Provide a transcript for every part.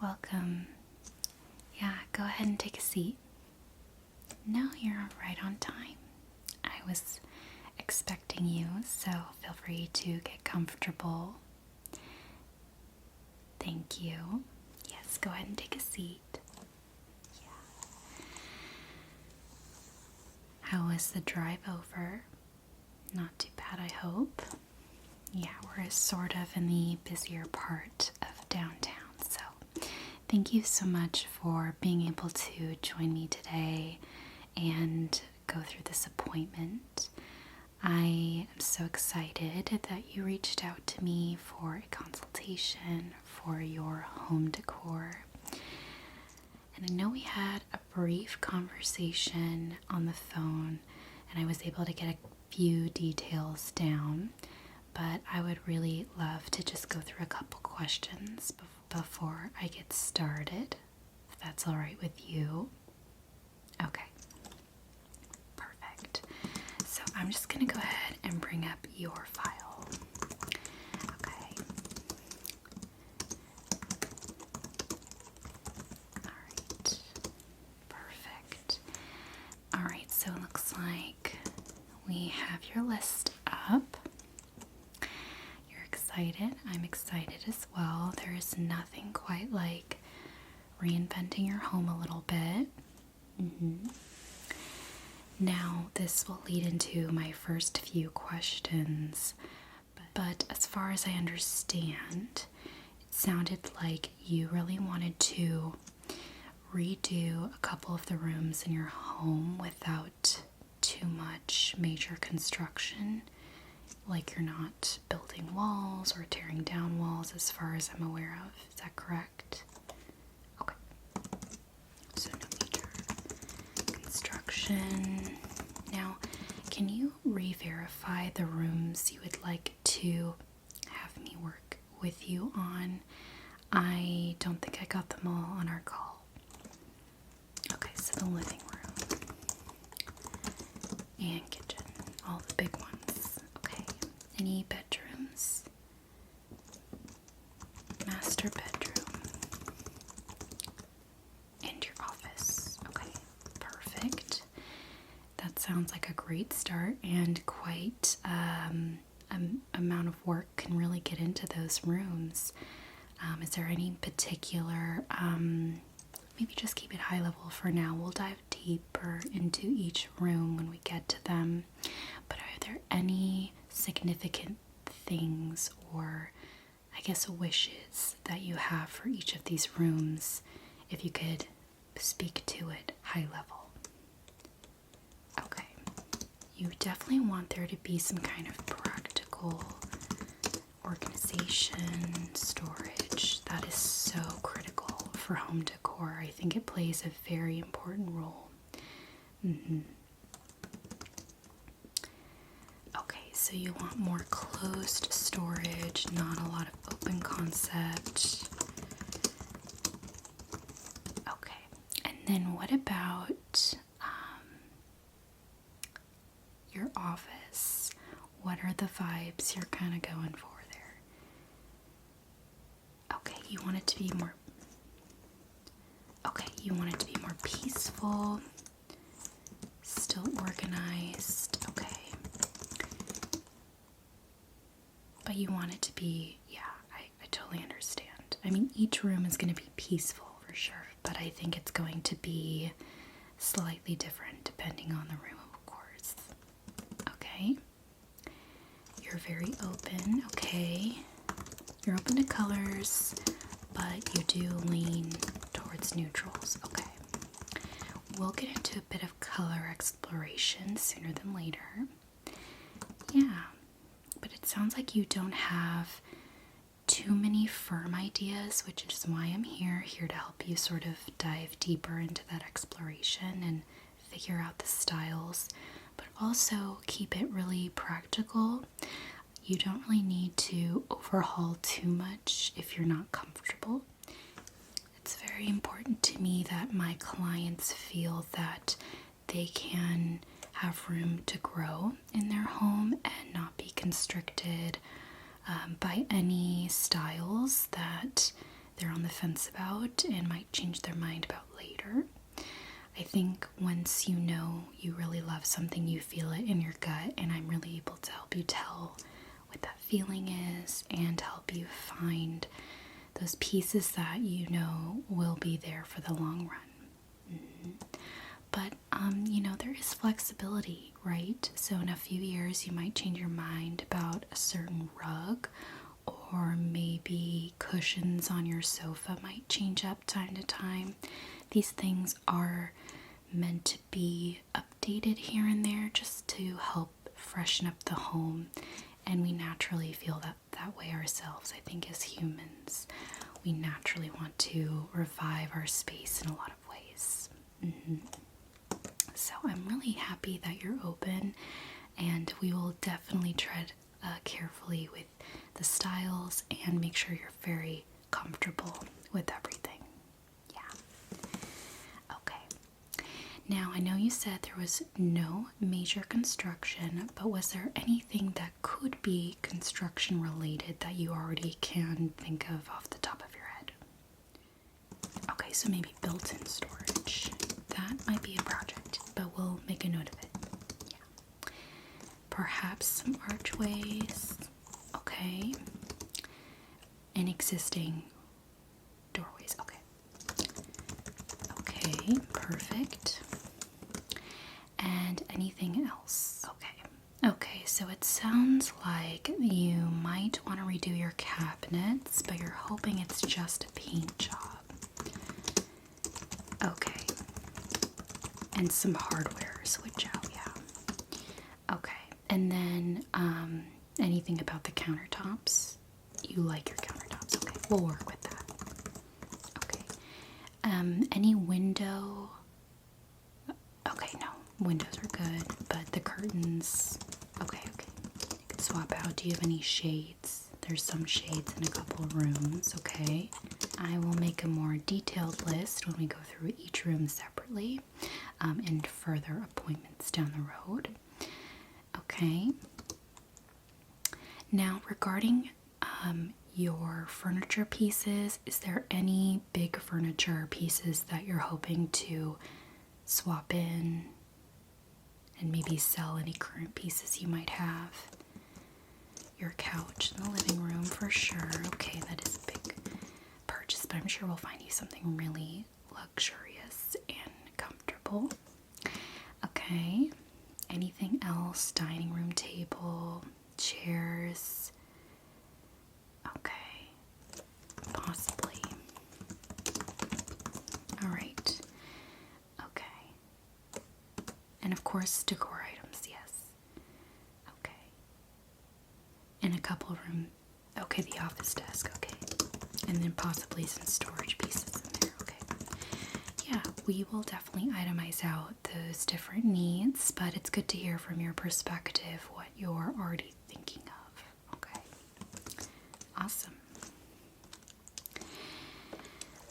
welcome. Yeah, go ahead and take a seat. No, you're right on time. I was expecting you, so feel free to get comfortable. Thank you. Yes, go ahead and take a seat. Yeah. How was the drive over? Not too bad, I hope. Yeah, we're sort of in the busier part of downtown, so thank you so much for being able to join me today and go through this appointment. I am so excited that you reached out to me for a consultation for your home decor. And I know we had a brief conversation on the phone and I was able to get a few details down, but I would really love to just go through a couple questions before I get started, if that's all right with you. Okay, perfect. So I'm just going to go ahead and bring up your file. Okay. All right, perfect. All right, so it looks like we have your list up. You're excited. I'm excited as well. There is nothing quite like reinventing your home a little bit. Now, this will lead into my first few questions, but as far as I understand, it sounded like you really wanted to redo a couple of the rooms in your home without too much major construction. Like you're not building walls or tearing down walls as far as I'm aware of. Is that correct? Okay. So no major construction. Now, can you re-verify the rooms you would like to have me work with you on? I don't think I got them all on our call. Okay, so the living room and kitchen, all the big ones. Okay, any bedrooms? Master bedroom and your office. Okay, perfect. That sounds like a great start, and quite amount of work can really get into those rooms. Is there any particular, maybe just keep it high level for now. We'll dive deeper into each room when we get to them. But are there any significant things or, I guess, wishes that you have for each of these rooms? If you could speak to it high level. Okay. You definitely want there to be some kind of practical organization, storage. That is so critical for home decor. I think it plays a very important role. Okay, so you want more closed storage, not a lot of open concept. Okay, and then what about your office? What are the vibes you're kind of going for there? Okay, you want it to be more. Okay, you want it to be more peaceful, still organized. Okay, but you want it to be, yeah, I totally understand. I mean, each room is going to be peaceful for sure, but I think it's going to be slightly different depending on the room, of course. Okay, you're very open. Okay, you're open to colors, but you do lean towards neutrals. Okay, we'll get into a bit of color exploration sooner than later. Yeah, but it sounds like you don't have too many firm ideas, which is why I'm here to help you sort of dive deeper into that exploration and figure out the styles, but also keep it really practical. You don't really need to overhaul too much if you're not comfortable. It's very important to me that my clients feel that they can have room to grow in their home and not be constricted by any styles that they're on the fence about and might change their mind about later. I think once you know you really love something, you feel it in your gut, and I'm really able to help you tell what that feeling is and help you find those pieces that you know will be there for the long run. But, there is flexibility, right? So in a few years, you might change your mind about a certain rug, or maybe cushions on your sofa might change up time to time. These things are meant to be updated here and there just to help freshen up the home. And we naturally feel that way ourselves. I think as humans, we naturally want to revive our space in a lot of ways. So I'm really happy that you're open, and we will definitely tread carefully with the styles and make sure you're very comfortable with everything. Yeah. Okay. Now, I know you said there was no major construction, but was there anything that could be construction related that you already can think of off the top of your head? Okay, so maybe built-in storage. That might be a project, but we'll make a note of it. Yeah. Perhaps some archways. Okay. And existing doorways. Okay. Okay, perfect. And anything else? Okay. Okay, so it sounds like you might want to redo your cabinets, but you're hoping it's just a paint job. Okay. And some hardware switch out, yeah. Okay. And then anything about the countertops? You like your countertops. Okay, we'll work with that. Okay. Any window? Okay, no. Windows are good, but the curtains, okay. You can swap out. Do you have any shades? There's some shades in a couple of rooms, okay. I will make a more detailed list when we go through each room separately, and further appointments down the road. Okay. Now, regarding your furniture pieces, is there any big furniture pieces that you're hoping to swap in and maybe sell any current pieces you might have? Your couch in the living room for sure. Okay, that is a big purchase, but I'm sure we'll find you something really luxurious and comfortable. Okay, anything else? Dining room table, chairs. Okay, possibly. All right. Okay. And of course, decor items, yes. Okay. And a couple of room. Okay, the office desk, okay. And then possibly some storage pieces in there, okay. Yeah, we will definitely itemize out those different needs, but it's good to hear from your perspective what you're already thinking of, okay. Awesome.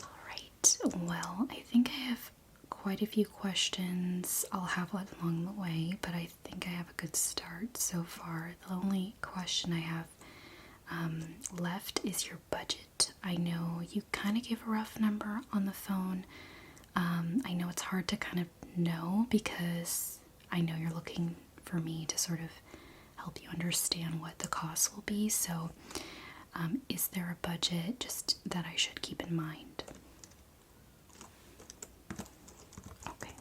All right, well, I think I have quite a few questions. I'll have that along the way, but I think I have a good start so far. The only question I have left is your budget. I know you kind of gave a rough number on the phone. I know it's hard to kind of know because I know you're looking for me to sort of help you understand what the cost will be. So is there a budget just that I should keep in mind? Okay.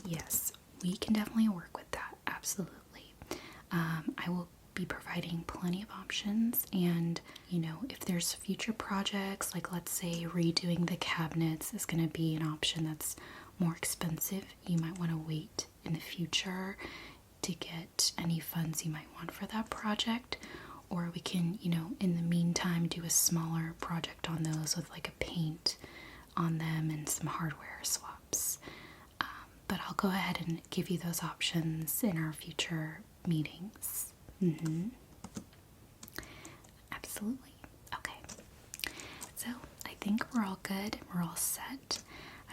Yes, we can definitely work with that. Absolutely. I will be providing plenty of options, and if there's future projects, like let's say redoing the cabinets is going to be an option that's more expensive, you might want to wait in the future to get any funds you might want for that project, or we can in the meantime do a smaller project on those with like a paint on them and some hardware swaps. But I'll go ahead and give you those options in our future meetings. Absolutely. Okay. So I think we're all good. We're all set.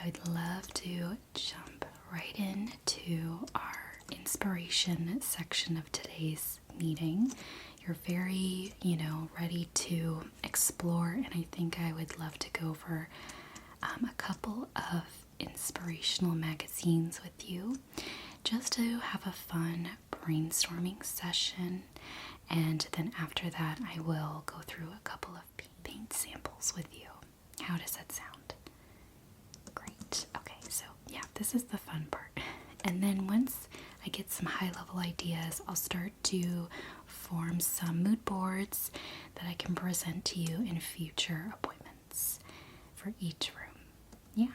I would love to jump right into our inspiration section of today's meeting. you're very, ready to explore, and I think I would love to go over a couple of inspirational magazines with you just to have a fun brainstorming session. And then after that, I will go through a couple of paint samples with you. How does that sound? Great. Okay, so yeah, this is the fun part. And then once I get some high-level ideas, I'll start to form some mood boards that I can present to you in future appointments for each room. Yeah.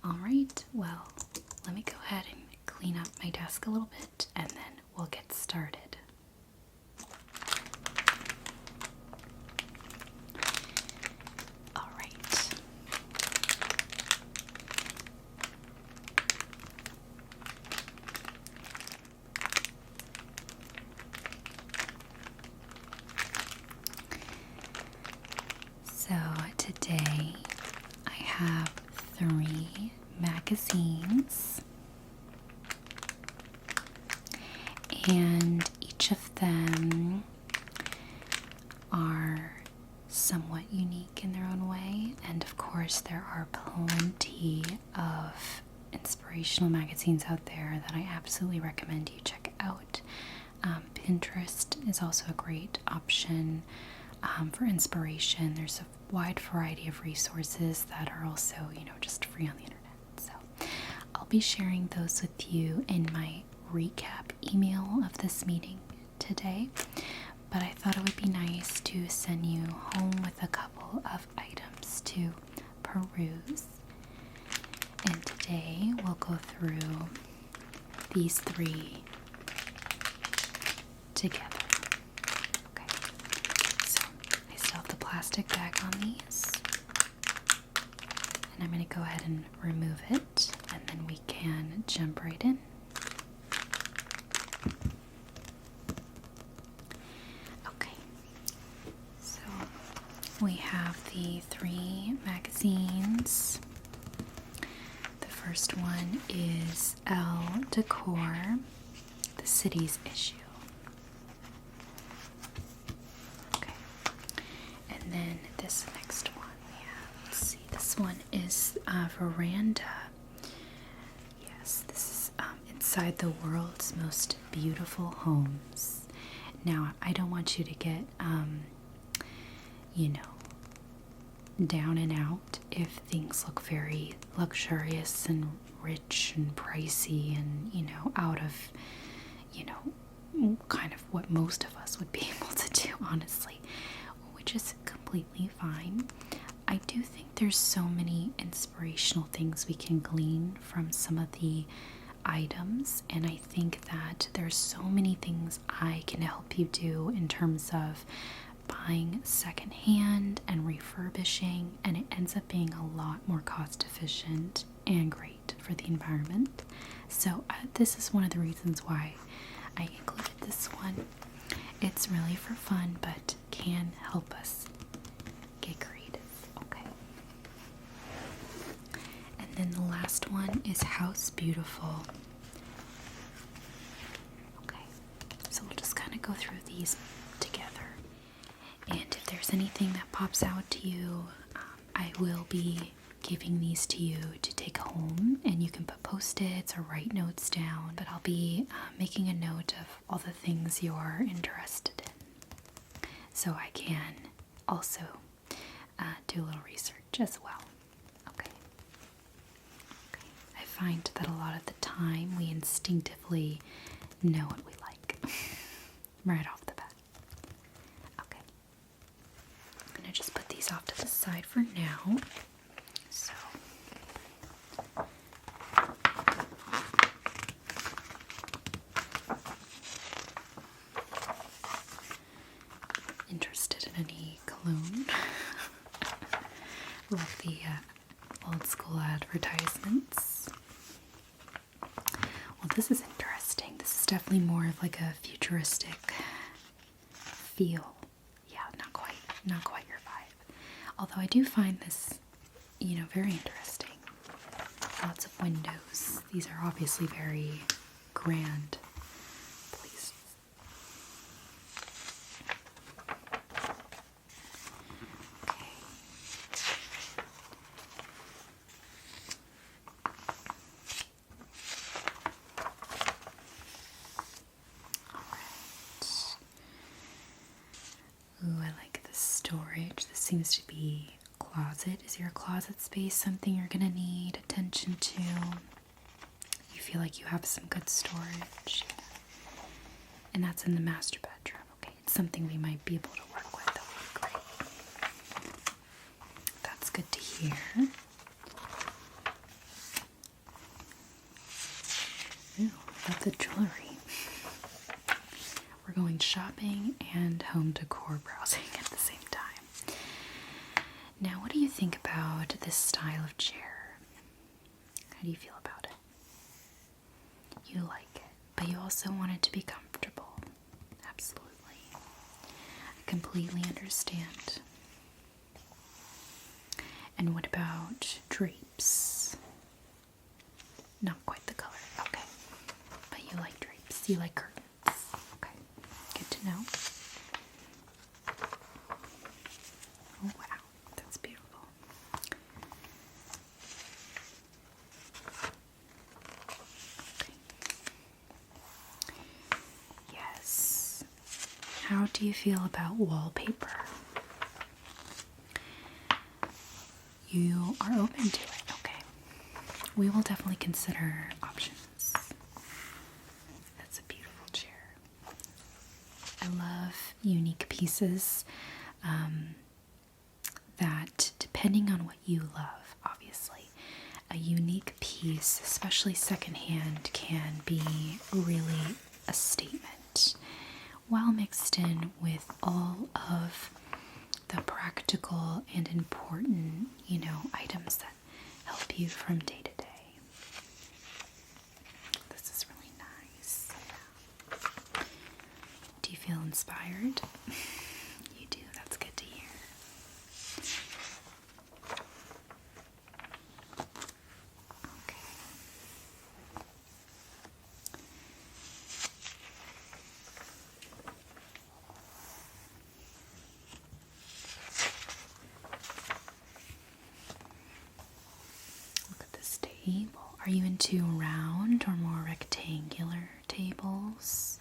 All right, well, let me go ahead and clean up my desk a little bit, and then we'll get started. All right. So today I have 3 magazines, and each of them are somewhat unique in their own way. And of course, there are plenty of inspirational magazines out there that I absolutely recommend you check out. Pinterest is also a great option for inspiration. There's a wide variety of resources that are also, just free on the internet. So I'll be sharing those with you in my recap email of this meeting today. But I thought it would be nice to send you home with a couple of items to peruse. And today we'll go through these 3 together. Okay, so I still have the plastic bag on these, and I'm going to go ahead and remove it, and then we can jump right in. Okay, so we have the 3 magazines. The first one is Elle Decor, the Cities issue. Okay, and then this next one we have, let's see, this one is Veranda. Yes, this is Inside the World's Most Beautiful Homes. Now, I don't want you to get, down and out if things look very luxurious and rich and pricey and, out of, kind of what most of us would be able to do, honestly, which is completely fine. I do think there's so many inspirational things we can glean from some of the items, and I think that there's so many things I can help you do in terms of buying secondhand and refurbishing, and it ends up being a lot more cost efficient and great for the environment. So this is one of the reasons why I included this one. It's really for fun, but can help us get creative. Okay. And then the last one is House Beautiful. Okay, so we'll just kind of go through these together. And if there's anything that pops out to you, I will be giving these to you to take home, and you can put post-its or write notes down, but I'll be making a note of all the things you're interested in, so I can also do a little research as well. Okay. I find that a lot of the time we instinctively know what we like right off the bat. Okay. I'm going to just put these off to the side for now. So, interested in any cologne? Love the old school advertisements. Well, this is interesting. This is definitely more of like a futuristic feel. Yeah, not quite your vibe. Although I do find this, very interesting. Lots of windows. These are obviously very grand places. seems to be a closet. Is your closet space something you're going to need attention to? You feel like you have some good storage? And that's in the master bedroom. Okay, it's something we might be able to work with. Okay, great. That's good to hear. Ooh, that's the jewelry. We're going shopping and home decor browsing at the same time. Now, what do you think about this style of chair? How do you feel about it? You like it, but you also want it to be comfortable. Absolutely. I completely understand. And what about drapes? Not quite the color. Okay. But you like drapes. You like curtains. Okay. Good to know. Oh, wow. That's beautiful. Okay. Yes. How do you feel about wallpaper? You are open to it. Okay. We will definitely consider options. That's a beautiful chair. I love unique pieces that, depending on what you love, obviously, a unique piece, especially secondhand, can be really a statement, while mixed in with all of the practical and important, items that help you from day to day. This is really nice. Do you feel inspired? You do. That's good to hear. Okay. Look at this table. Are you into round or more rectangular tables?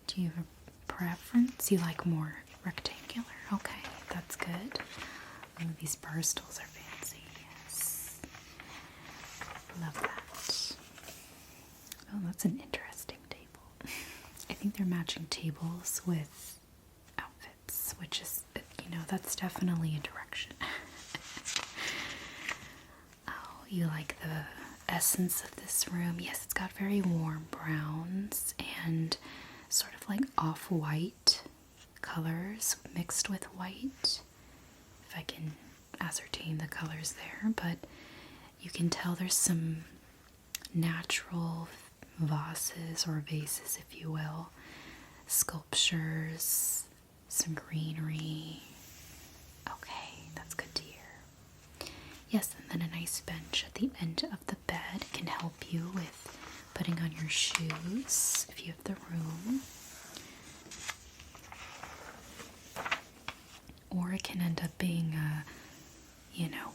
Do you have a preference? You like more rectangular? Okay, that's good. Oh, these bar stools are fancy. Yes. Love that. Oh, that's an interesting table. I think they're matching tables with outfits, which is, that's definitely a direction. Oh, you like the essence of this room? Yes, it's got very warm browns and sort of like off-white colors mixed with white, if I can ascertain the colors there, but you can tell there's some natural vases or vases, if you will, sculptures, some greenery. Okay, that's good to hear. Yes, and then a nice bench at the end of the bed can help you with putting on your shoes if you have the room. Or it can end up being a,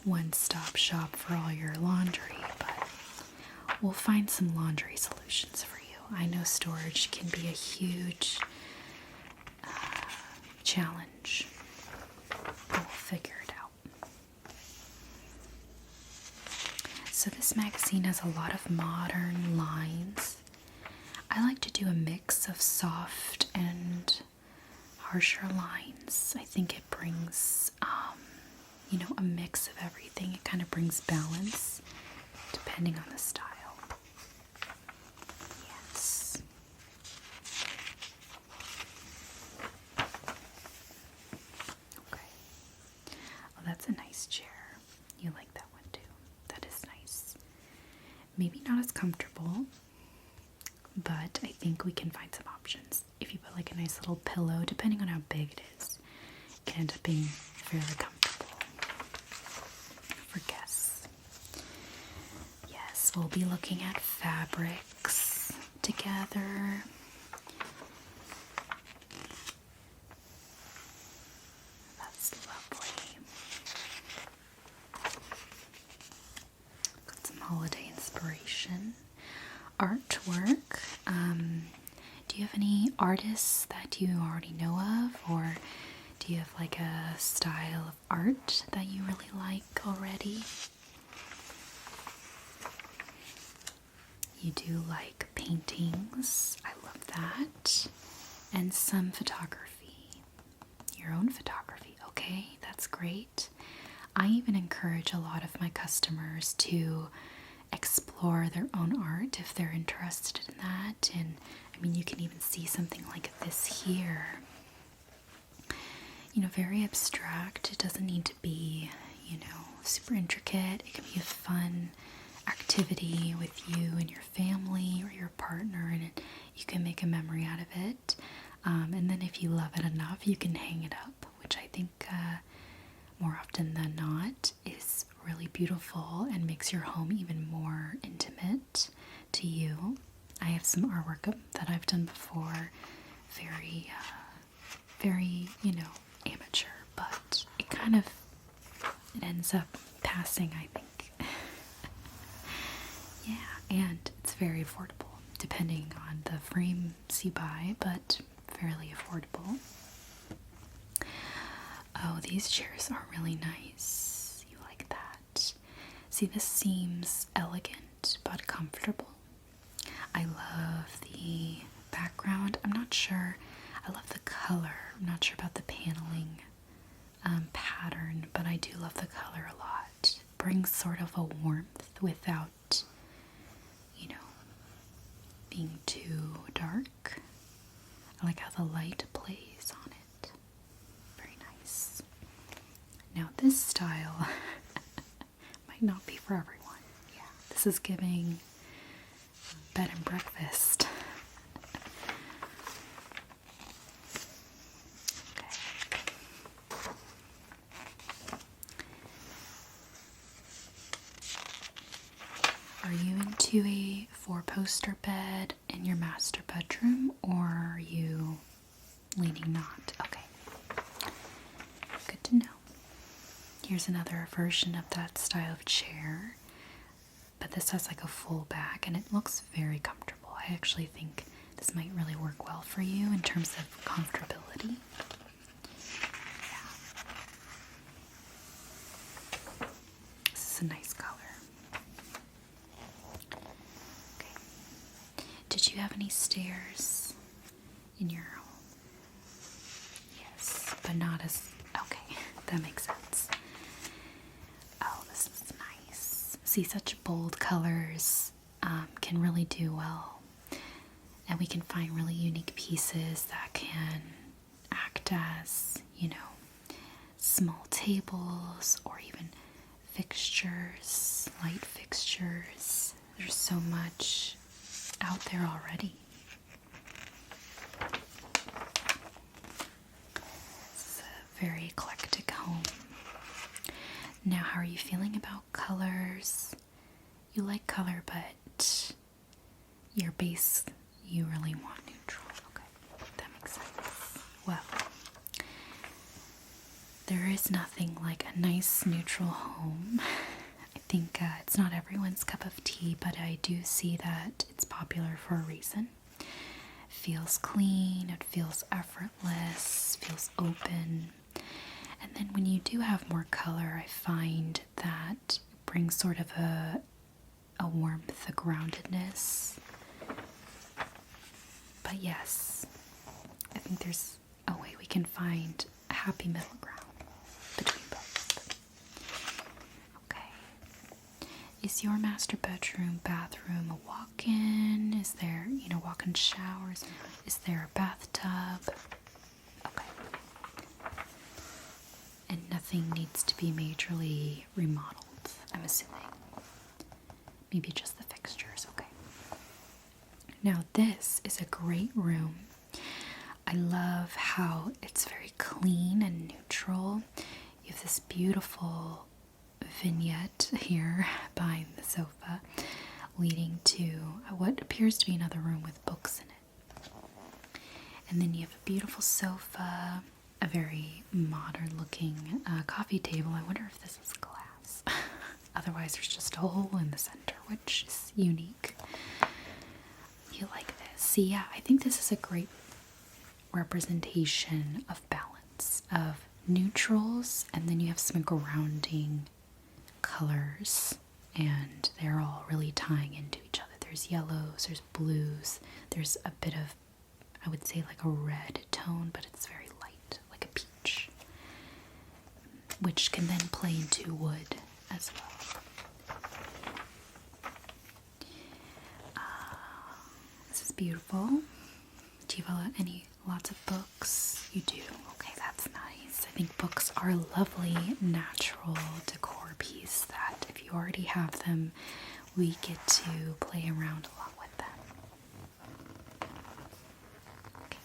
one-stop shop for all your laundry, but we'll find some laundry solutions for you. I know storage can be a huge challenge, but we'll figure it out. So this magazine has a lot of modern lines. I like to do a mix of soft and harsher lines. I think it brings, a mix of everything. It kind of brings balance depending on the style. Yes. Okay. Oh, that's a nice chair. You like that one too. That is nice. Maybe not as comfortable, but I think we can find some options. If you put like a nice little pillow, depending on how big it is, it can end up being fairly comfortable for guests. Yes, we'll be looking at fabrics together. That's lovely. Got some holiday inspiration. Artwork. Do you have any artists that you already know of, or Do you have like a style of art that you really like already? You do like paintings, I love that, and some photography. Your own photography, okay, that's great. I even encourage a lot of my customers to explore their own art if they're interested in that. And I mean, you can even see something like this here. You know, very abstract. It doesn't need to be, you know, super intricate. It can be a fun activity with you and your family or your partner, and you can make a memory out of it. And then if you love it enough, you can hang it up, which I think more often than not is really beautiful and makes your home even more intimate to you. I have some artwork that I've done before, very, you know, amateur, but it ends up passing, I think. Yeah, and it's very affordable, depending on the frames you buy, but fairly affordable. Oh, these chairs are really nice. You like that? See, this seems elegant but comfortable. I love the background. I'm not sure. I love the color. I'm not sure about the paneling pattern, but I do love the color a lot. It brings sort of a warmth without, you know, being too dark. I like how the light plays on it. Very nice. Now this style might not be for everyone. Yeah, this is giving bed and breakfast. Are you into a 4-poster bed in your master bedroom, or are you leaning not? Okay. Good to know. Here's another version of that style of chair, but this has like a full back and it looks very comfortable. I actually think this might really work well for you in terms of comfortability. Yeah. This is a nice color. Did you have any stairs in your home? Yes, but not as... Okay, that makes sense. Oh, this is nice. See, such bold colors can really do well. And we can find really unique pieces that can act as, you know, small tables or even fixtures, light fixtures. There's so much out there already. This is a very eclectic home. Now, how are you feeling about colors? You like color, but your base, you really want neutral. Okay, that makes sense. Well, there is nothing like a nice neutral home. I think it's not everyone's cup of tea, but I do see that it's popular for a reason. It feels clean, it feels effortless, feels open. And then when you do have more color, I find that it brings sort of a warmth, a groundedness. But yes, I think there's a way we can find a happy middle ground between both. Okay. Is your master bedroom, bathroom a walk-in? Is there, you know, walk-in showers? Is there a bathtub? Okay. And nothing needs to be majorly remodeled, I'm assuming. Maybe just the fixtures, okay. Now this is a great room. I love how it's very clean and neutral. You have this beautiful vignette here behind the sofa leading to what appears to be another room with books in it. And then you have a beautiful sofa, a very modern looking coffee table. I wonder if this is glass. Otherwise there's just a hole in the center, which is unique. You like this? See, yeah, I think this is a great representation of balance. shades of neutrals, and then you have some grounding colors, and they're all really tying into each other. There's yellows, there's blues, there's a bit of, I would say, like a red tone, but it's very light, like a peach, which can then play into wood as well. This is beautiful. Do you have lots of books? You do. Okay, that's nice. I think books are a lovely natural decor piece that if you already have them, we get to play around a lot with them. Okay.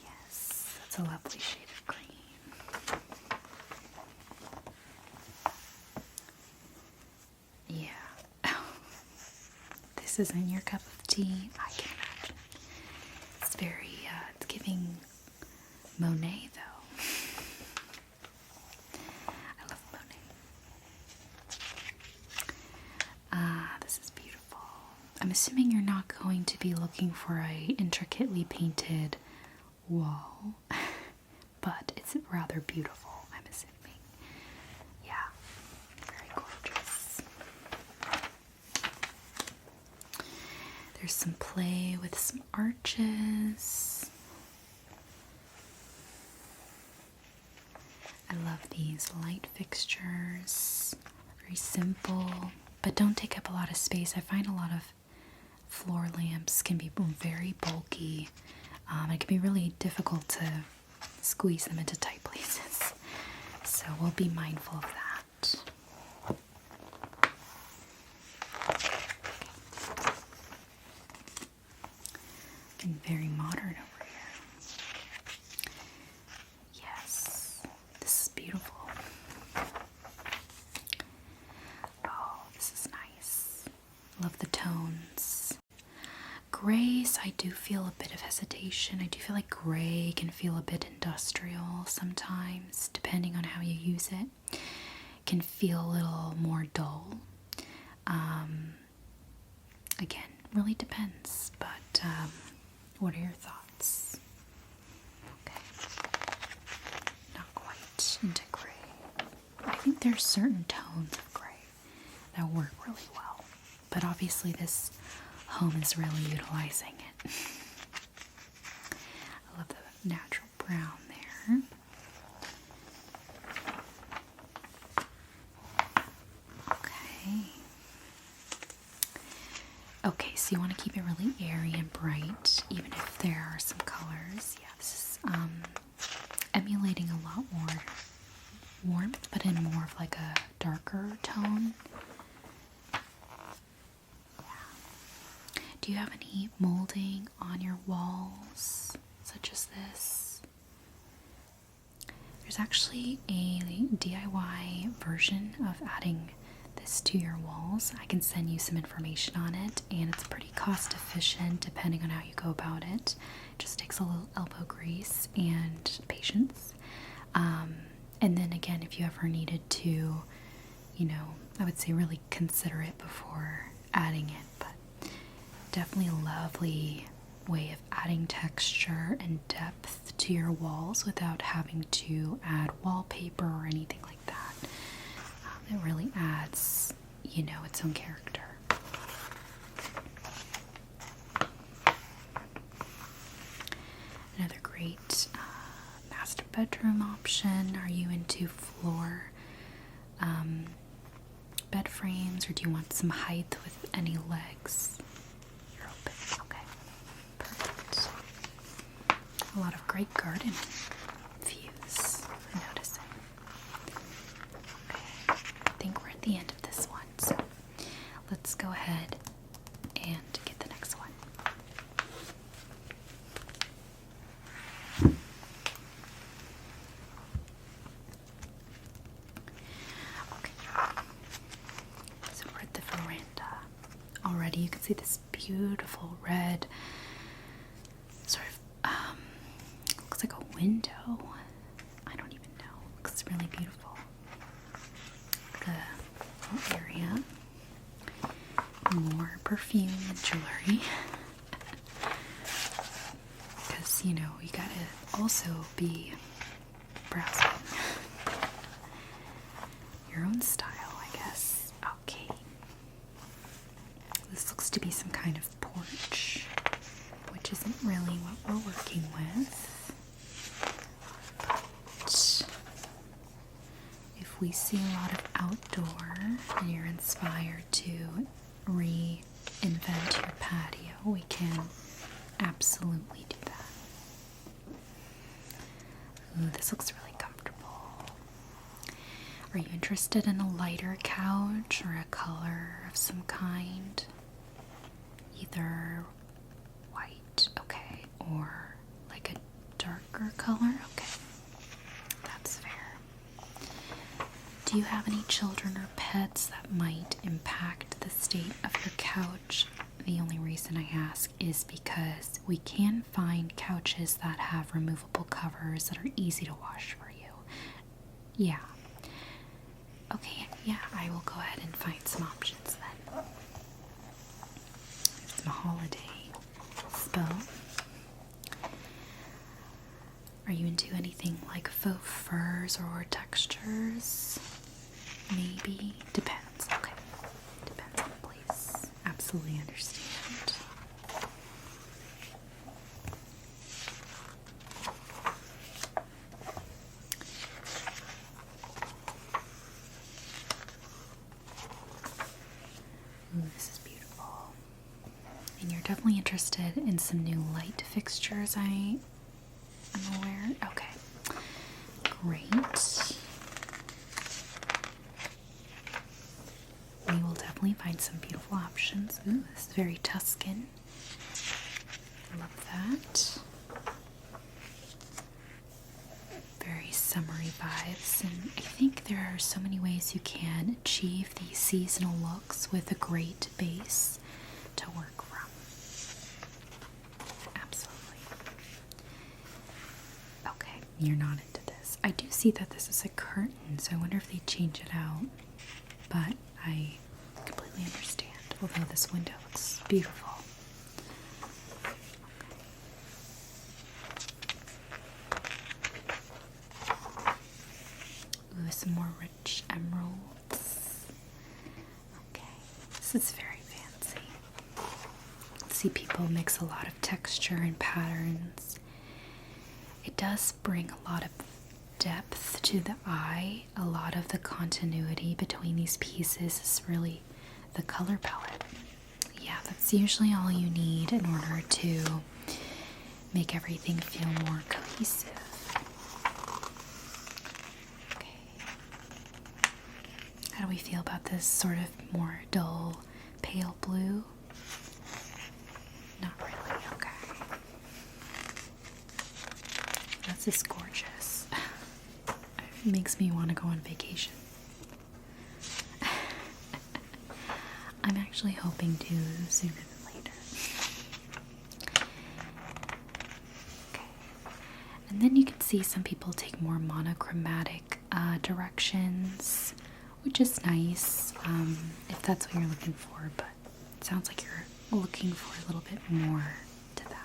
Yes, that's a lovely shade of green. Yeah. This isn't your cup of tea, I can imagine. It's very, it's giving Monet, though. I love Monet. This is beautiful. I'm assuming you're not going to be looking for a intricately painted wall, but it's rather beautiful, I'm assuming. Yeah, very gorgeous. There's some play with some arches. I love these light fixtures. Very simple, but don't take up a lot of space. I find a lot of floor lamps can be very bulky. It can be really difficult to squeeze them into tight places. So we'll be mindful of that. Looking very modern over here. Yes, this is beautiful. Oh, this is nice. Love the tones. Grays, I do feel a bit of hesitation. I do feel like gray can feel a bit industrial sometimes, depending on how you use it. It can feel a little more dull. Again, really depends, but what are your thoughts? Okay. Not quite into gray. I think there's certain tones of gray that work really well, but obviously this home is really utilizing it. I love the natural brown there. Okay. Okay, so you want to keep it really airy and bright, even if there are some colors. Yeah, this is emulating a lot more warmth, but in more of like a darker tone. Do you have any molding on your walls, such as this? There's actually a DIY version of adding this to your walls. I can send you some information on it, and it's pretty cost efficient depending on how you go about it. It just takes a little elbow grease and patience. And then again, if you ever needed to, I would say really consider it before adding it, but definitely a lovely way of adding texture and depth to your walls without having to add wallpaper or anything like that. It really adds, its own character. Another great master bedroom option. Are you into floor bed frames, or do you want some height with any legs? You're open. Okay. Perfect. A lot of great garden views. I notice it. Okay. I think we're at the end of this one, so let's go ahead and get the next one. Already you can see this beautiful red sort of looks like a window. I don't even know. Looks really beautiful. The whole area. More perfume and jewelry. Because you gotta also be browsing your own style, I guess. Okay. This looks to be some kind of porch, which isn't really what we're working with. But if we see a lot of outdoor and you're inspired to reinvent your patio, we can absolutely do that. Ooh, this looks really comfortable. Are you interested in a lighter couch or a color of some kind? Either white, okay, or like a darker color? Okay, that's fair. Do you have any children or pets that might impact the state of your couch? The only reason I ask is because we can find couches that have removable covers that are easy to wash for you. Yeah. Okay, yeah, I will go ahead and find some options then. Some holiday spell. Are you into anything like faux furs or textures? Maybe. Depends. Okay. Depends on the place. Absolutely understand. Ooh, this is beautiful. And you're definitely interested in some new light fixtures, I'm aware. Okay. Great. We will definitely find some beautiful options. Ooh, this is very Tuscan. I love that. Very summery vibes, and I think there are so many ways you can achieve these seasonal looks with a great base to work from. Absolutely. Okay, you're not into this. I do see that this is a curtain, so I wonder if they change it out. But I completely understand, although this window looks beautiful. Ooh, some more rich emeralds. Okay, this is very fancy. See, people mix a lot of texture and patterns. It does bring a lot of depth to the eye. A lot of the continuity between these pieces is really the color palette. Yeah, that's usually all you need in order to make everything feel more cohesive. How do we feel about this sort of more dull, pale blue? Not really, okay. This is gorgeous. It makes me want to go on vacation. I'm actually hoping to sooner than later. Okay. And then you can see some people take more monochromatic directions, which is nice, if that's what you're looking for, but it sounds like you're looking for a little bit more to that.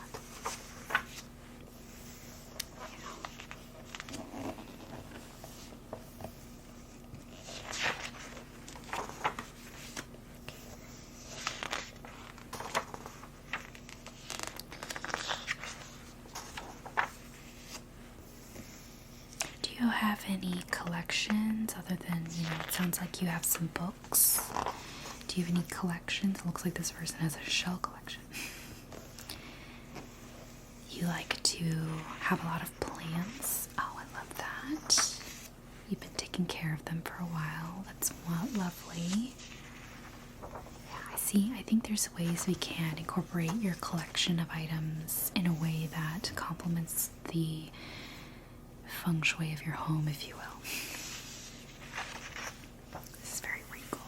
Do you have any collections other than, it sounds like you have some books? Do you have any collections? It looks like this person has a shell collection. You like to have a lot of plants? Oh, I love that. You've been taking care of them for a while. That's lovely. Yeah, I see. I think there's ways we can incorporate your collection of items in a way that complements the feng shui of your home, if you will. This is very regal.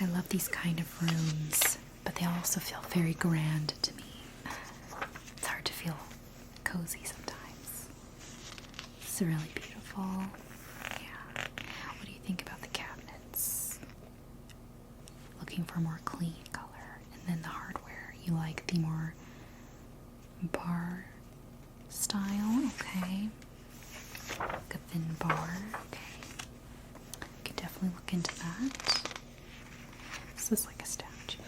I love these kind of rooms, but they also feel very grand to me. It's hard to feel cozy sometimes. It's really beautiful. Yeah. What do you think about the cabinets? Looking for more clean color, and then the hardware. You like the more definitely look into that. This is like a statue.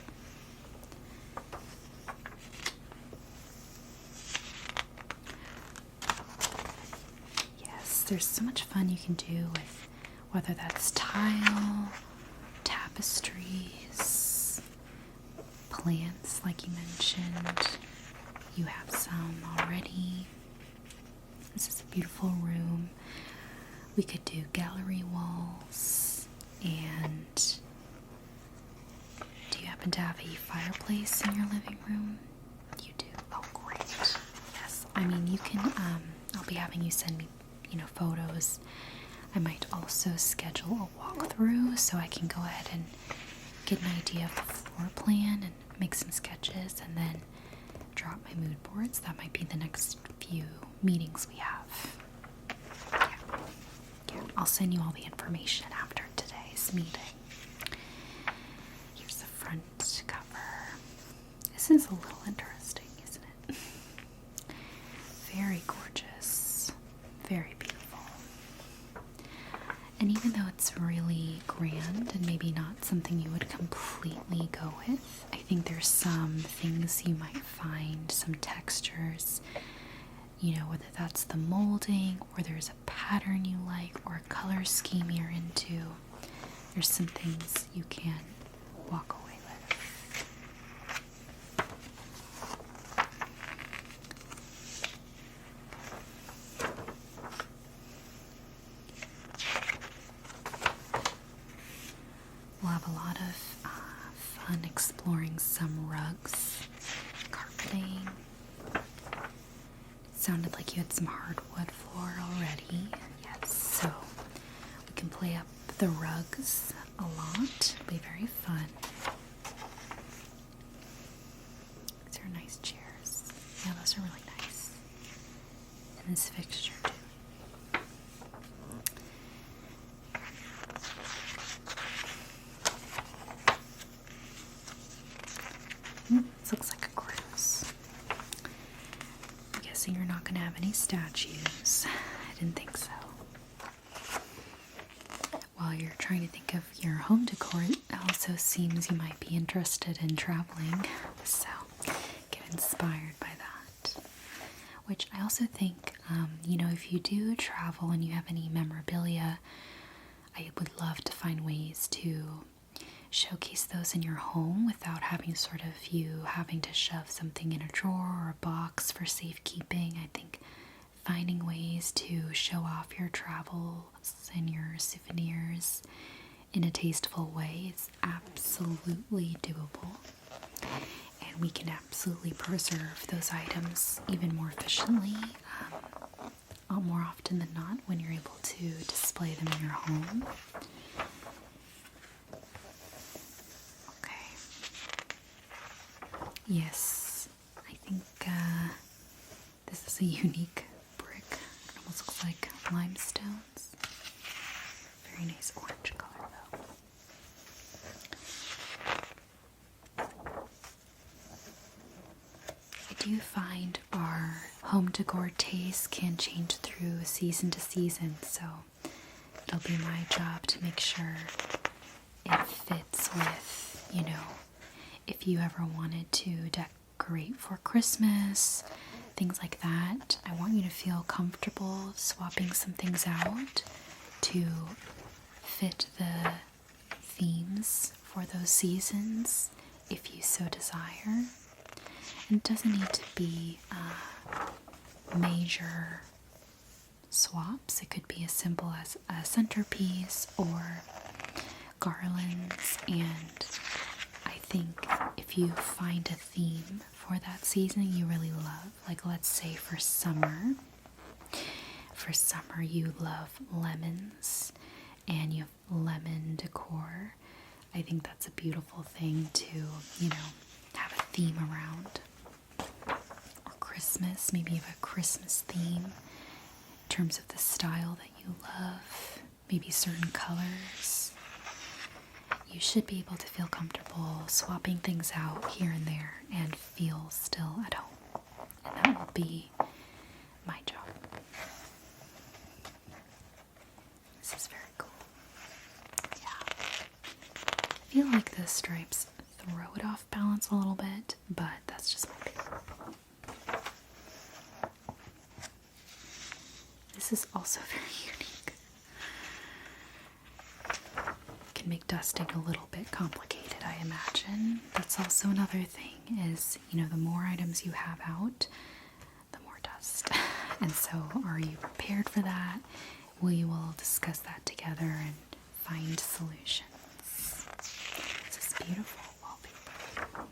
Yes, there's so much fun you can do with whether that's tile, tapestries, plants like you mentioned. You have some already. This is a beautiful room. We could do gallery walls. And do you happen to have a fireplace in your living room? You do. Oh, great. Yes. I mean, you can, I'll be having you send me, photos. I might also schedule a walkthrough so I can go ahead and get an idea of the floor plan and make some sketches and then drop my mood boards. That might be the next few meetings we have. Yeah, I'll send you all the information after today's meeting. Here's the front cover. This is a little interesting, isn't it? Very gorgeous. Very beautiful. And even though it's really grand and maybe not something you would completely go with, I think there's some things you might find, some textures, whether that's the molding or there's a pattern you like or a color scheme you're into. There's some things you can walk away with. We'll have a lot of fun exploring some rugs, carpeting. It sounded like you had some hardwood floor already. Yes, so we can play up the rugs a lot. It'll be very fun. These are nice chairs. Yeah, those are really nice. And this fixture too. This looks like a cruise. I'm guessing you're not going to have any statues. I didn't think so. While you're trying to think of your home decor, it also seems you might be interested in traveling. So get inspired by that. Which I also think, if you do travel and you have any memorabilia, I would love to find ways to showcase those in your home without having you having to shove something in a drawer or a box for safekeeping. I think finding ways to show off your travels and your souvenirs in a tasteful way is absolutely doable. And we can absolutely preserve those items even more efficiently, more often than not, when you're able to display them in your home. Yes, I think this is a unique brick. It almost looks like limestones. Very nice orange color though. I do find our home decor taste can change through season to season, so it'll be my job to make sure it fits with, if you ever wanted to decorate for Christmas, things like that. I want you to feel comfortable swapping some things out to fit the themes for those seasons if you so desire. And it doesn't need to be major swaps. It could be as simple as a centerpiece or garlands, and I think if you find a theme for that season you really love, like let's say for summer you love lemons and you have lemon decor, I think that's a beautiful thing to, have a theme around. Or Christmas, maybe you have a Christmas theme in terms of the style that you love, maybe certain colors. You should be able to feel comfortable swapping things out here and there and feel still at home. And that will be my job. This is very cool. Yeah. feel like the stripes throw it off balance a little bit, but that's just my opinion. This is also very unique. Can make dusting a little bit complicated, I imagine. That's also another thing is, you know, the more items you have out, the more dust. And so are you prepared for that? We will discuss that together and find solutions. This is beautiful wallpaper.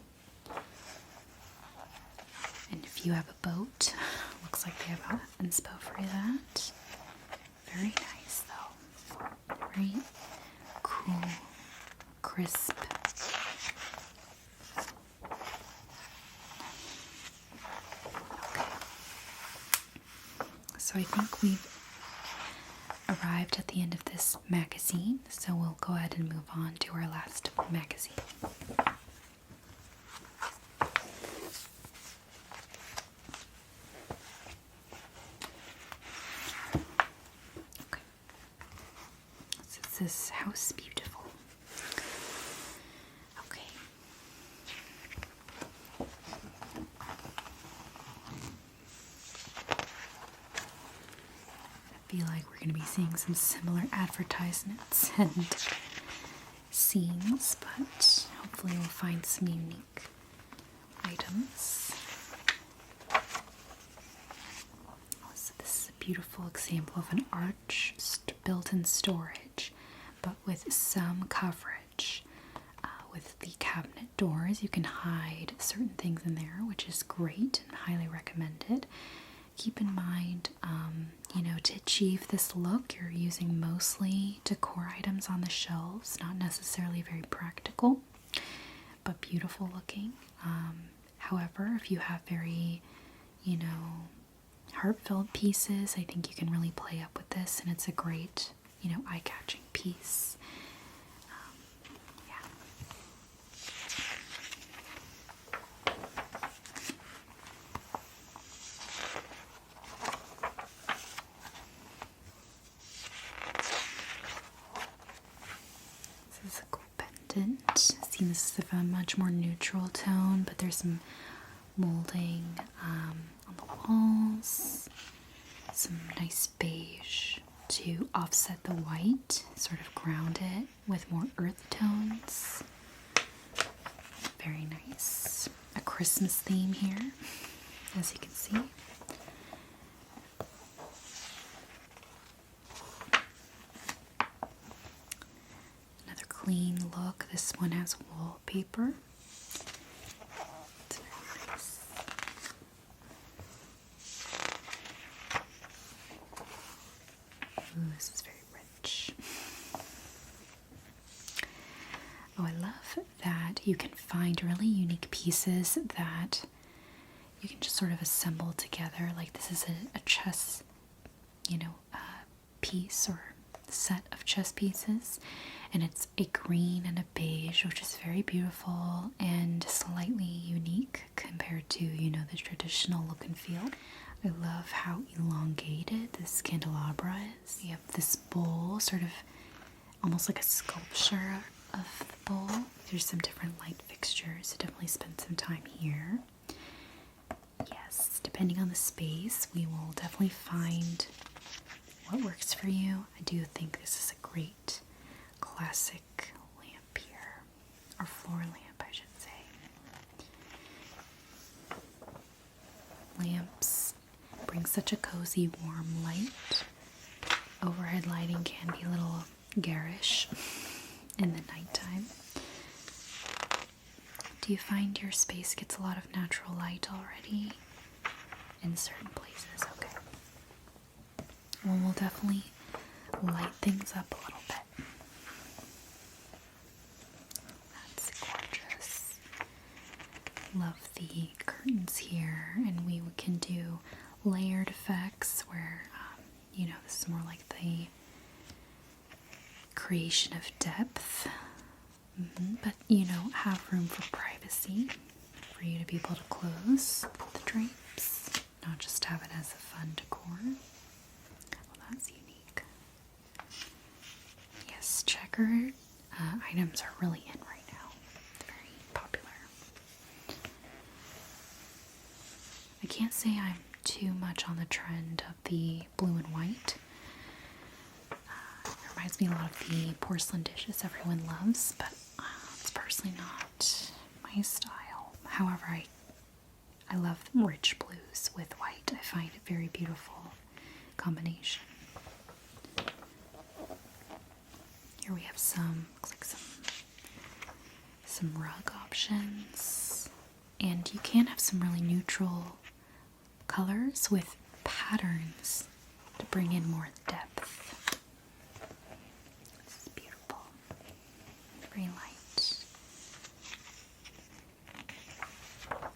And if you have a boat, looks like they have inspo for that. Very nice though. Very cool, crisp. Okay. So I think we've arrived at the end of this magazine, so we'll go ahead and move on to our last magazine. Okay. So it's this House Beautiful. Okay. I feel like we're going to be seeing some similar advertisements and scenes, but hopefully we'll find some unique items. So this is a beautiful example of an arch built-in storage, but with some coverage. With the cabinet doors, you can hide certain things in there, which is great and highly recommended. Keep in mind, you know, to achieve this look, you're using mostly decor items on the shelves, not necessarily very practical, but beautiful looking. However, if you have very, you know, heartfelt pieces, I think you can really play up with this, and it's a great, you know, eye-catching piece. Yeah. This is a cool pendant. See, this is a much more neutral tone, but there's some molding on the walls. Some nice beige to offset the white, sort of ground it with more earth tones. Very nice. A Christmas theme here, as you can see. Another clean look. This one has wallpaper. It's very nice. Ooh, this is very rich. Oh, I love that you can find really unique pieces that you can just sort of assemble together. Like this is a chess, you know, piece or set of chess pieces, and it's a green and a beige, which is very beautiful and slightly unique compared to, you know, the traditional look and feel. I love how elongated this candelabra is. You have this bowl, sort of almost like a sculpture of the bowl. There's some different light fixtures, so definitely spend some time here. Yes, depending on the space, we will definitely find what works for you. I do think this is a great classic lamp here, or floor lamp, I should say. Lamps bring such a cozy, warm light. Overhead lighting can be a little garish in the nighttime. Do you find your space gets a lot of natural light already in certain places? Okay. Well, we'll definitely light things up a little bit. That's gorgeous. Love the curtains here, and we can do layered effects where, you know, this is more like the creation of depth, but, you know, have room for privacy for you to be able to close the drapes, not just have it as a fun decor. Well, that's unique. Yes, checkered items are really in right can't say I'm too much on the trend of the blue and white. It reminds me a lot of the porcelain dishes everyone loves, but it's personally not my style. However, I love rich blues with white. I find it very beautiful combination. Here we have looks like some rug options, and you can have some really neutral colors with patterns to bring in more depth. This is beautiful, very light.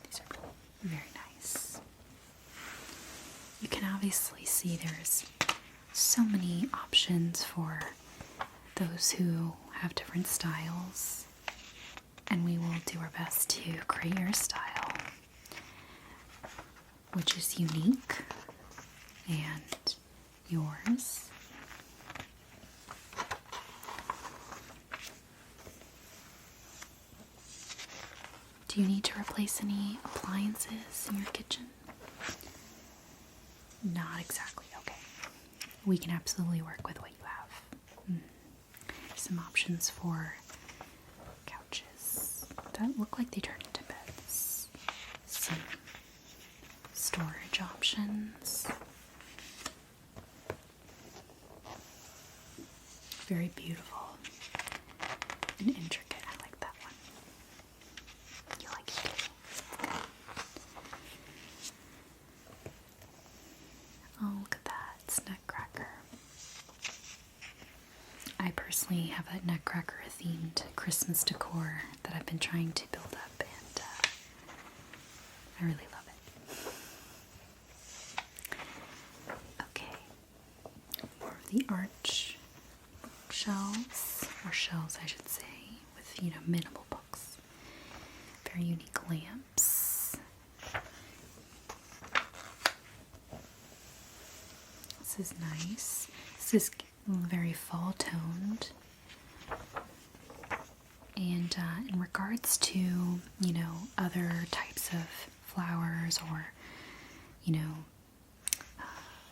These are very nice. You can obviously see there's so many options for those who have different styles, and we will do our best to create your style, which is unique and yours. Do you need to replace any appliances in your kitchen? Not exactly, okay. We can absolutely work with what you have. Some options for couches that look like they turn into beds. Some storage options. Very beautiful and intricate. I like that one. You like it too. Oh, look at that. It's Nutcracker. I personally have a Nutcracker themed Christmas decor that I've been trying to build up, and I really love it. Okay, more of the arch shelves, or shelves I should say, with, you know, minimal books. Very unique lamps. This is nice. This is very fall toned, and in regards to, you know, other types of flowers or, you know,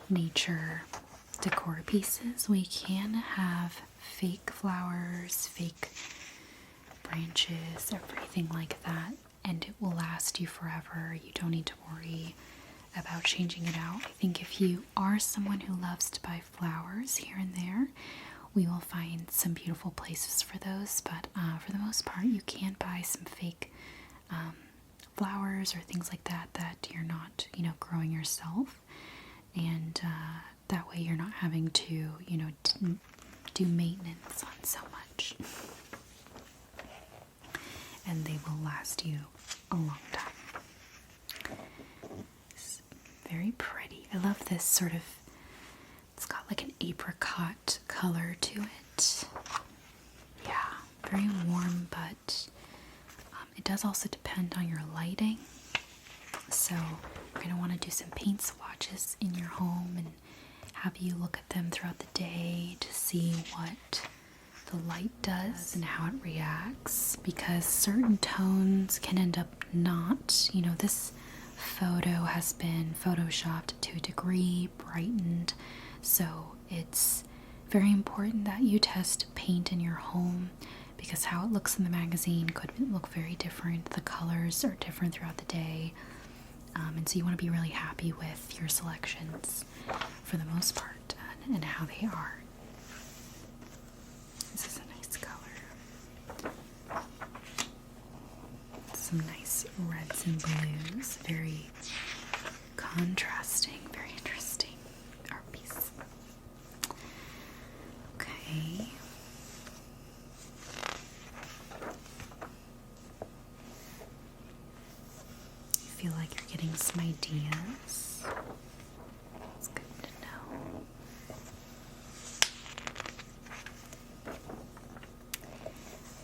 nature decor pieces, we can have fake flowers, fake branches, everything like that, and it will last you forever. You don't need to worry about changing it out. I think if you are someone who loves to buy flowers here and there, we will find some beautiful places for those, but for the most part you can buy some fake flowers or things like that that you're not, you know, growing yourself, and that way you're not having to, you know, do maintenance on so much, and they will last you a long time. Very pretty. I love this sort of, it's got like an apricot color to it. Yeah, very warm, but it does also depend on your lighting. So you're going to want to do some paint swatches in your home and have you look at them throughout the day to see what the light does and how it reacts, because certain tones can end up not, you know, this photo has been photoshopped to a degree, brightened, so it's very important that you test paint in your home, because how it looks in the magazine could look very different. The colors are different throughout the day, and so you want to be really happy with your selections for the most part and how they are. This is a nice color. Some nice reds and blues, very contrasting, very interesting art piece. Okay. You feel like you're getting some ideas. It's good to know.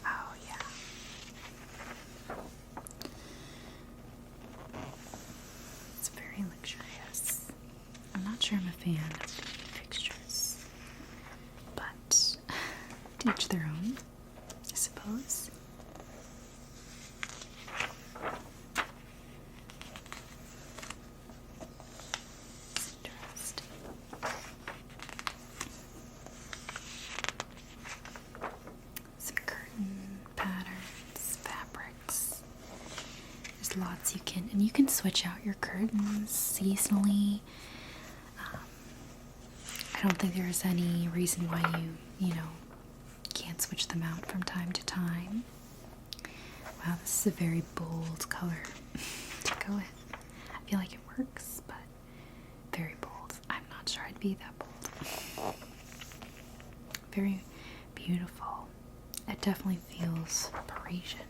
Oh, yeah. It's very luxurious. I'm not sure I'm a fan of the fixtures, but to each their own, I suppose. there's lots you can switch out your curtains seasonally. I don't think there's any reason why you can't switch them out from time to time. Wow, this is a very bold color to go with. I feel like it works, but very bold. I'm not sure I'd be that bold. Very beautiful. It definitely feels Parisian.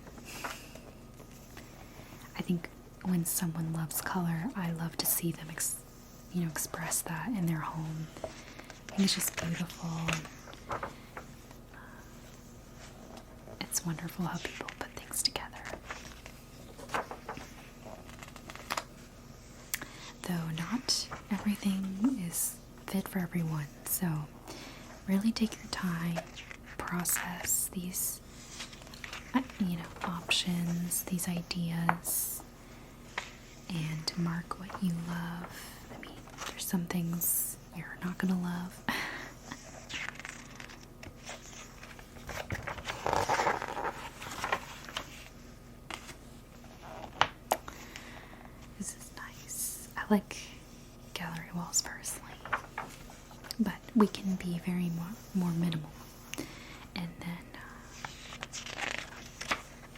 I think when someone loves color, I love to see them express that in their home. I think it's just beautiful. It's wonderful how people put things together. Though not everything is fit for everyone, so really take your time, process these options, these ideas, and mark what you love. I mean, there's some things you're not gonna love. This is nice. I like gallery walls personally, but we can be very more minimal, and then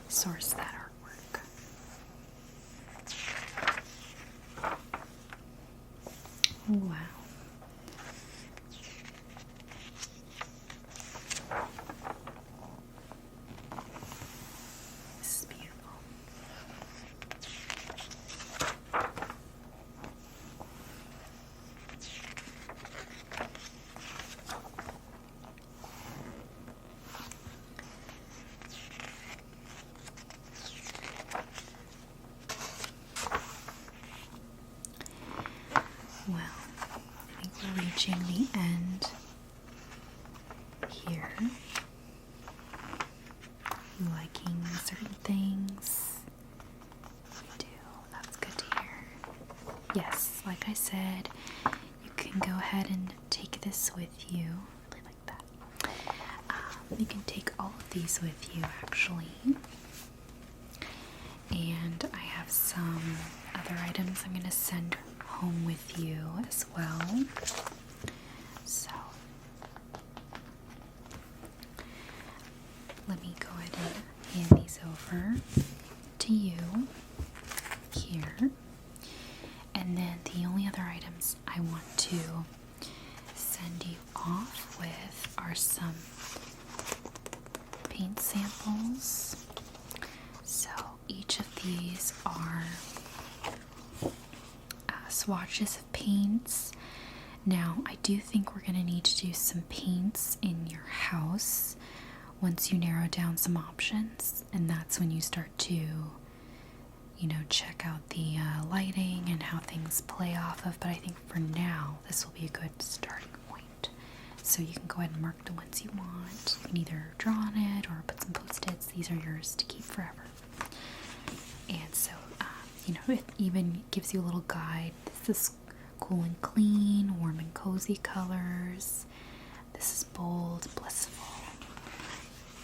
source that artwork. Wow. This is beautiful. Well, I think we're reaching the end here. You liking certain things? You do. That's good to hear. Yes, like I said, you can go ahead and take this with you. I really like that. You can take all of these with you, actually. And I have some other items I'm going to send home with you as well. So let me go ahead and hand these over to you here. And then the only other items I want to send you off with are some paint samples. So each of these are swatches of paints. Now, I do think we're going to need to do some paints in your house once you narrow down some options, and that's when you start to, check out the lighting and how things play off of. But I think for now, this will be a good starting point. So you can go ahead and mark the ones you want. You can either draw on it or put some post-its. These are yours to keep forever. And so it even gives you a little guide. This is cool and clean, warm and cozy colors. This is bold, blissful.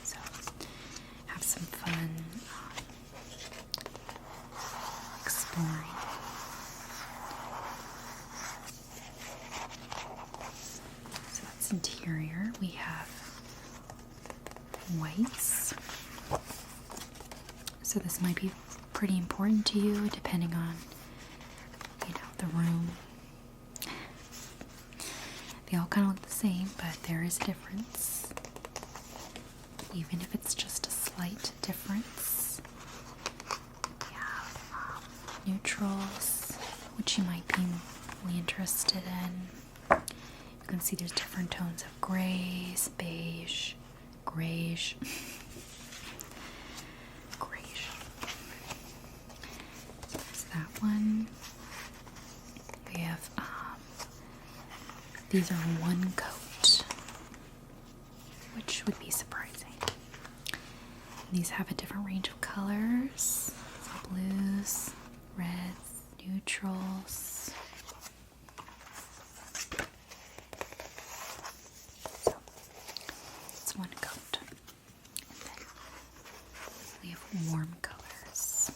So have some fun exploring. So that's interior. We have whites. So this might be pretty important to you depending on the room. They all kind of look the same, but there is a difference, even if it's just a slight difference. We have neutrals, which you might be really interested in. You can see there's different tones of grays, beige, grayish. That one. We have these are one coat, which would be surprising. These have a different range of colors, blues, reds, neutrals. So it's one coat. And then we have warm colors.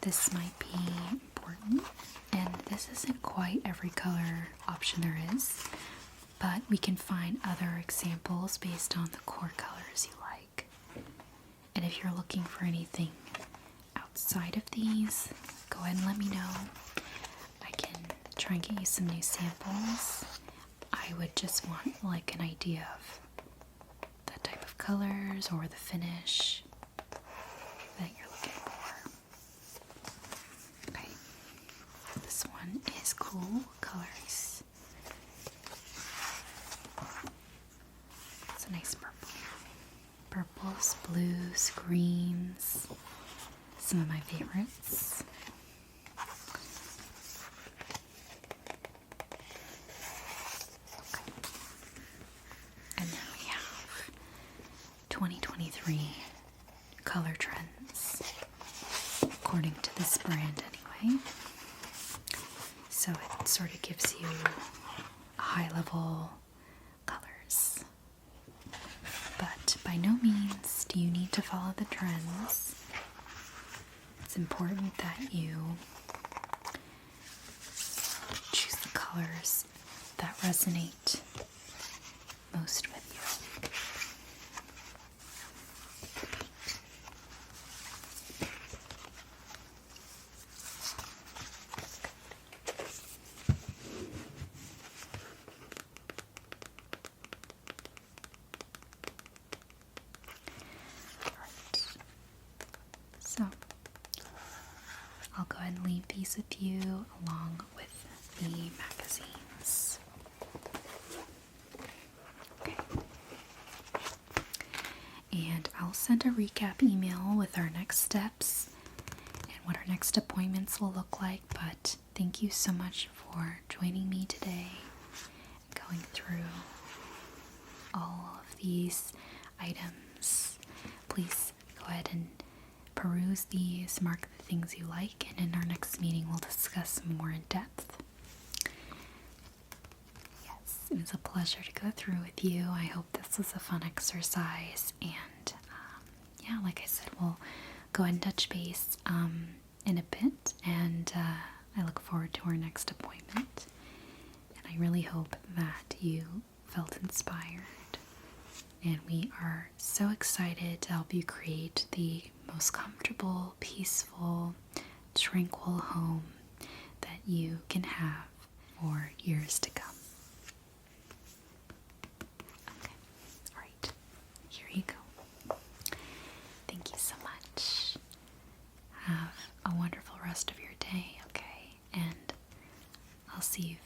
this might be important, and this isn't quite every color option there is, but we can find other examples based on the core colors you like. And if you're looking for anything outside of these, go ahead and let me know. I can try and get you some new samples. I would just want like an idea of the type of colors or the finish that you're looking for. Okay, this one is Cool Colors. It's a nice purple. Purples, blues, greens, some of my favorites. Okay. And then we have 2023 color trends, according to this brand anyway. So it sort of gives you high-level colors. But by no means do you need to follow the trends. It's important that you choose the colors that resonate most with you. So, I'll go ahead and leave these with you along with the magazines. Okay. And I'll send a recap email with our next steps and what our next appointments will look like. But thank you so much for joining me today and going through all of these items. Please go ahead and peruse these, mark the things you like, and in our next meeting we'll discuss more in depth. Yes, it was a pleasure to go through with you. I hope this was a fun exercise, and yeah, like I said, we'll go ahead and touch base in a bit, and I look forward to our next appointment, and I really hope that you felt inspired. And we are so excited to help you create the most comfortable, peaceful, tranquil home that you can have for years to come. Okay, all right, here you go. Thank you so much. Have a wonderful rest of your day, okay? And I'll see you